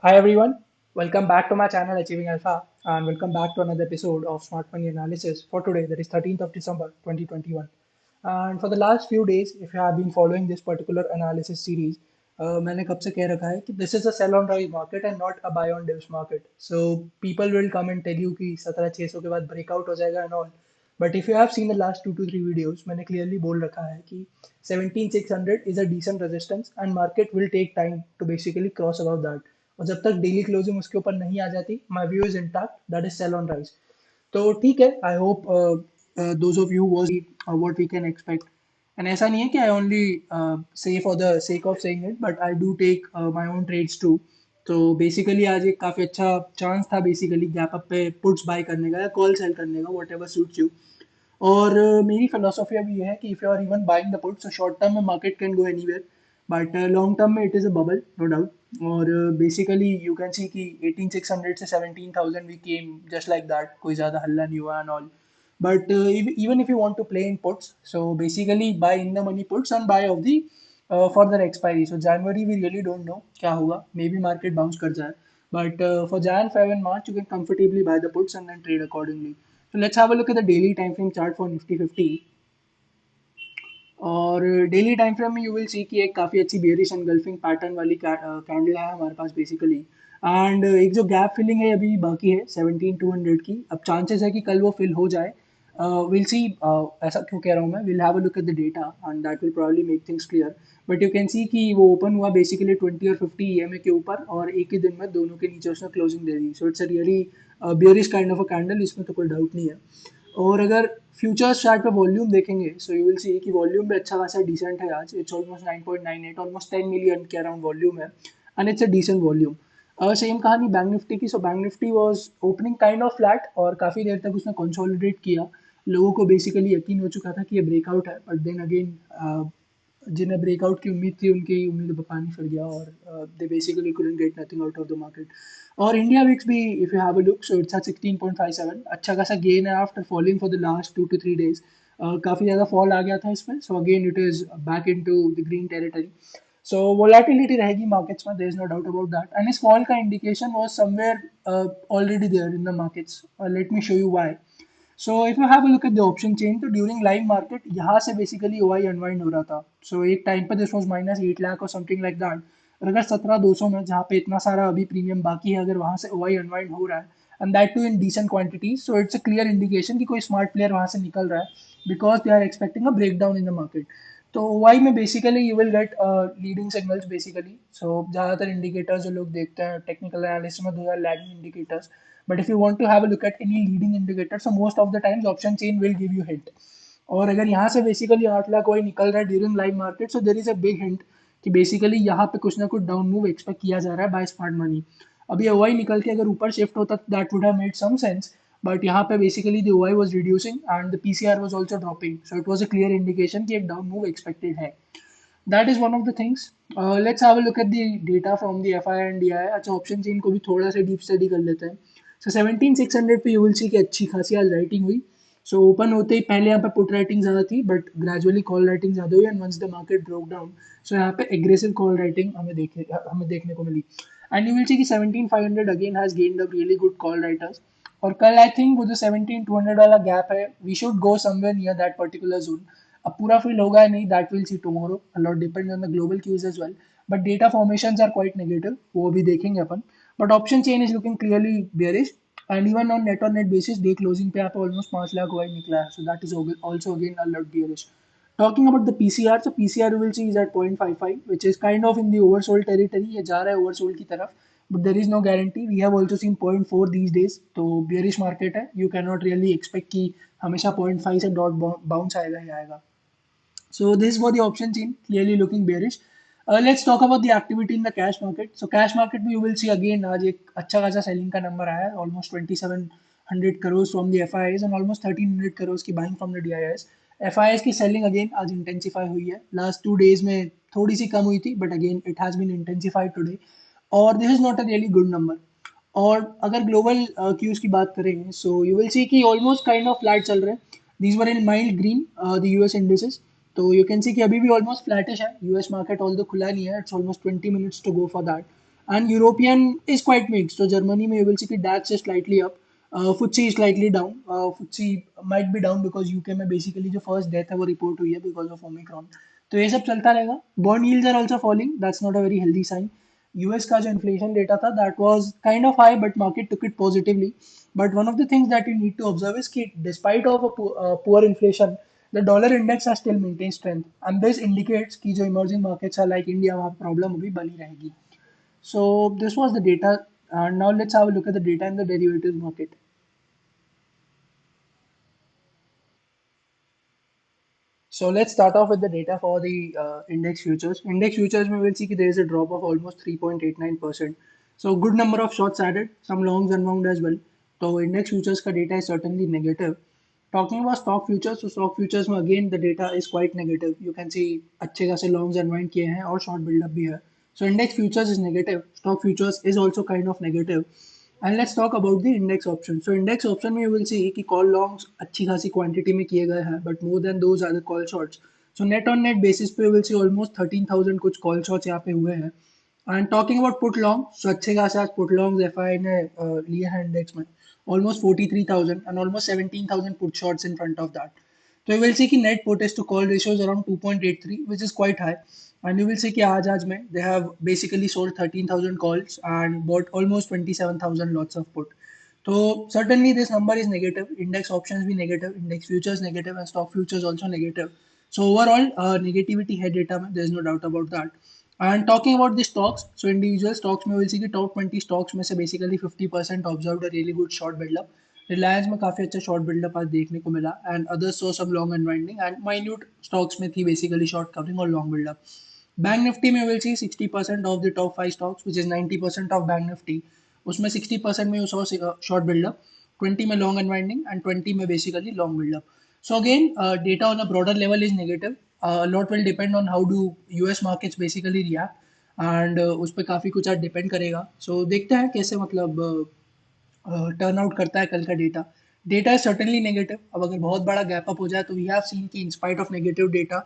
Hi everyone, welcome back to my channel Achieving Alpha and welcome back to another episode of Smart Money Analysis for today, that is 13th of December 2021. And for the last few days, if you have been following this particular analysis series, मैंने कब से कह रखा है कि this is a sell on rise market and not a buy on dips market. So people will come and tell you कि 17,600 के बाद breakout हो जाएगा and all. But if you have seen the last 2 to 3 videos, मैंने clearly बोल रखा है कि 17,600 is a decent resistance and market will take time to basically cross above that. और जब तक डेली क्लोजिंग उसके ऊपर नहीं आ जाती, my view is intact, that is sell on rise. तो ठीक है, I hope those of you was what we can expect. And ऐसा नहीं है कि I only say for the sake of saying it, but I do take my own trades too. तो basically आज एक काफ़ी अच्छा चांस था बेसिकली गैप अप पे पुट्स बाय करने का या कॉल सेल करने का, वट एवर सूट्स यू. और मेरी फिलोसॉफी अभी ये है कि if you are even buying the put, so short term में market can go anywhere, but long term में it is a bubble, no doubt. और बेसिकली यू कैन सी कि 18,600 से 17,000 we came just like that, कोई ज़्यादा हल्ला नहीं हुआ and all. But even if you want to play in puts, so basically buy in the money puts and buy of the further expiry. So January we really don't know क्या होगा, maybe market bounce कर जाए, but for Jan, Feb and March you can comfortably buy the puts and then trade accordingly. So let's have a look at the daily time frame chart for Nifty 50. और daily time frame में you will see कि एक काफ़ी अच्छी bearish engulfing pattern वाली candle है हमारे पास basically. And एक जो गैप फिलिंग है अभी बाकी है 17,200 की, अब चांसेस है कि कल वो फिल हो जाए. Will see. ऐसा क्यों कह रहा हूँ मैं, will have a look at the data and that will probably make things clear. But you can see कि वो ओपन हुआ बेसिकली 20 और 50 ईएमए के ऊपर और एक ही दिन में दोनों के नीचे उसने closing they the. So it's a really bearish kind of a candle, इसमें तो कोई डाउट नहीं है. और अगर फ्यूचर्स चार्ट पे वॉल्यूम देखेंगे, सो यू विल सी कि वॉल्यूम भी अच्छा खासा डिसेंट है आज. इट्स ऑलमोस्ट 9.98, ऑलमोस्ट 10 मिलियन के अराउंड वॉल्यूम है and it's a decent volume. Same कहानी बैंक निफ्टी की. So bank Nifty was opening kind of flat और काफ़ी देर तक उसने कंसोलिडेट किया. लोगों को बेसिकली यकीन हो चुका था कि ये ब्रेकआउट है, बट देन अगेन जिन्हें ब्रेकआउट की उम्मीद थी उनकी उम्मीद पर पानी फिर गया और they basically couldn't get nothing out of the market. और इंडिया विक्स भी if you have a look, so it's at 16.57, अच्छा खासा गेन है after falling for the last 2 to 3 days. काफ़ी ज़्यादा फॉल आ गया था इसमें, so again it is back in to the green territory. So volatility रहेगी मार्केट्स में, there is no doubt about that, and इस फॉल का indication was somewhere already there in the markets. Let me show you why. So if you have a look at the option chain, तो during live market यहाँ से basically OI unwind हो रहा था. सो एक टाइम पर दिस वाज -8 लाख और something like that. और अगर 17,200 में जहाँ पे इतना सारा अभी प्रीमियम बाकी है, अगर वहाँ से ओआई अनवाइंड हो रहा है and that too in decent quantities, so it's a clear indication कि कोई स्मार्ट प्लेयर वहाँ से निकल रहा है, because they are expecting a break down in the market. तो ओआई में basically you will get leading signals basically. So ज़्यादातर इंडिकेटर्स जो लोग देखते हैं टेक्निकल एनालिसिस में, दो are lagging indicators. But if you want to have a look at any leading indicator, so most of the times option chain will give you hint. और अगर यहाँ से बेसिकली 8 लाख कोई निकल रहा है during live market, so there is a big hint कि basically यहाँ पे कुछ ना कुछ डाउन मूव एक्सपेक्ट किया जा रहा है बाय स्मार्ट मनी. अभी ओआई निकल के अगर ऊपर शिफ्ट होता that would have made some sense, but यहाँ पे basically the OI was reducing and the PCR was also dropping, so it was a clear indication कि एक डाउन मूव एक्सपेक्टेड है. That is one of the things. Let's have a look at the data from the FI and DI. अच्छा, option chain को भी थोड़ा सा deep study कर लेते हैं. सो 17,600 पे यू विल सी कि अच्छी खासी आज राइटिंग हुई. सो ओपन होते ही पहले यहाँ पे पुट राइटिंग ज़्यादा थी, बट ग्रेजुअली कॉल राइटिंग ज़्यादा हुई and once the market broke down, so यहाँ पे एग्रेसिव कॉल राइटिंग हमें देखने को मिली. एंड यू विल सी कि 17,500 again has gained a really good call writers. और कल आई थिंक वो जो 17,200 वाला गैप है, we should go somewhere near that particular zone. अब पूरा फिल होगा या नहीं, that will see tomorrow, a lot depends on the global cues as well. But data formations are quite negative, वो भी देखेंगे अपन. But option chain is looking clearly bearish. And even on net basis day closing पे यहाँ पे almost 5 lakh वाई निकला है, so that is also again a lot bearish. Talking about the PCR, so PCR will see is at 0.55, which is kind of in the oversold territory. ये जा रहा है ओवरसोल्ड की तरफ, but there is no guarantee. We have also seen 0.4 these days, तो bearish market है. You cannot really expect कि हमेशा 0.5 से डॉट बाउंस आएगा ही आएगा. So this is for the option chain, clearly looking bearish. Let's talk about the activity in the cash market. So cash market में you will see again आज एक अच्छा खासा सेलिंग का नंबर आया है, almost 2,700 crores from the FIIs and almost 1,300 crores की buying from the DIIs. FIIs की सेलिंग अगेन आज इंटेंसिफाई हुई है. लास्ट 2 days में थोड़ी सी कम हुई थी, but again it has been intensified today. और this is not a really good number. और अगर ग्लोबल क्यूज की बात करें, सो यू विल सी कि ऑलमोस्ट काइंड ऑफ फ्लैट चल रहे हैं. These were in mild green the US indices. तो यू कैन सी कि अभी भी ऑलमोस्ट फ्लैटिश है यूएस मार्केट, ऑल दो खुला नहीं है. It's almost 20 minutes to go for that. and European is quite mixed. So Germany में you will see कि DAX is slightly up, FTSE is slightly down. FTSE might be down because UK में basically जो first death है वो report हुई है because of Omicron. तो ये सब चलता रहेगा. Bond yields are also falling. That's not a very healthy sign. US का जो inflation data था that was kind of high but market took it positively. But one of the things that you need to observe is कि despite of a poor inflation, the dollar index has still maintained strength, and this indicates कि जो emerging markets are like India वहाँ problem अभी बनी रहेगी. So this was the data. Now let's have a look at the data in the derivatives market. So let's start off with the data for the index futures. Index futures, we will see that there is a drop of almost 3.89%. So good number of shorts added, some longs unwound as well. So index futures ka data is certainly negative. Talking about stock futures, so stock futures में again the data is quite negative. You can see अच्छे खासे longs unwind किए हैं और short build up भी है. So index futures is negative. Stock futures is also kind of negative. And let's talk about the index option. So index option में you will see कि call longs अच्छी खासी quantity में किए गए हैं, but more than those are the call shorts. So net on net basis पे you will see almost 13,000 कुछ call shorts यहाँ पे हुए हैं. And talking about put long, so अच्छे खासे आज put longs FI ने लिए हैं index में almost 43,000 and almost 17,000 put shorts in front of that. So you will see कि net put to call ratio is around 2.83, which is quite high. And you will see कि आज में they have basically sold 13,000 calls and bought almost 27,000 lots of put. So certainly this number is negative. Index options be negative, index futures negative, and stock futures also negative. So overall, negativity है data में, there is no doubt about that. And talking about the stocks, so individual stocks में will see कि top 20 stocks में से basically 50% observed a really good short build-up. Reliance में काफी अच्छा short buildup आज देखने को मिला एंड अदर्स सो सब long unwinding and minute stocks में थी बेसिकली शॉर्ट कवरिंग और लॉन्ग बिल्डअप. बैंक निफ्टी में will see 60% of the top 5 stocks which is 90% of bank Nifty, उसमें 60% में यू सॉ शॉर्ट बिल्डअप, 20 में लॉन्ग अनवाइंडिंग एंड 20 में basically long buildup. So again data on a broader level is negative. Lot will depend on how do US markets basically react and उस पर काफ़ी कुछ आज depend करेगा. सो देखते हैं कैसे मतलब टर्न आउट करता है कल का data. Data is certainly negative. अब अगर बहुत बड़ा गैप अप हो जाए तो वी हैव सीन कि in spite of negative data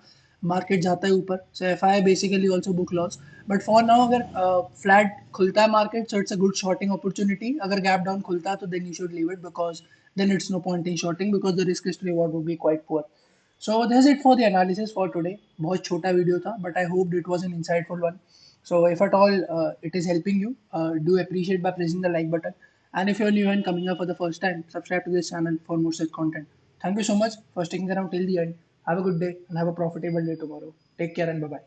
market जाता है ऊपर. So F I basically also book loss. But for now अगर फ्लैट खुलता है market so it's a good shorting opportunity. अगर गैप डाउन खुलता है तो then you should leave it because then it's no point in shorting because the risk to reward would be quite poor. So that's it for the analysis for today. बहुत छोटा video था but I hope it was an insightful one. So if at all it is helping you, do appreciate by pressing the like button. And if you're new and coming up for the first time, subscribe to this channel for more such content. Thank you so much for sticking around till the end. Have a good day and have a profitable day tomorrow. Take care and bye bye.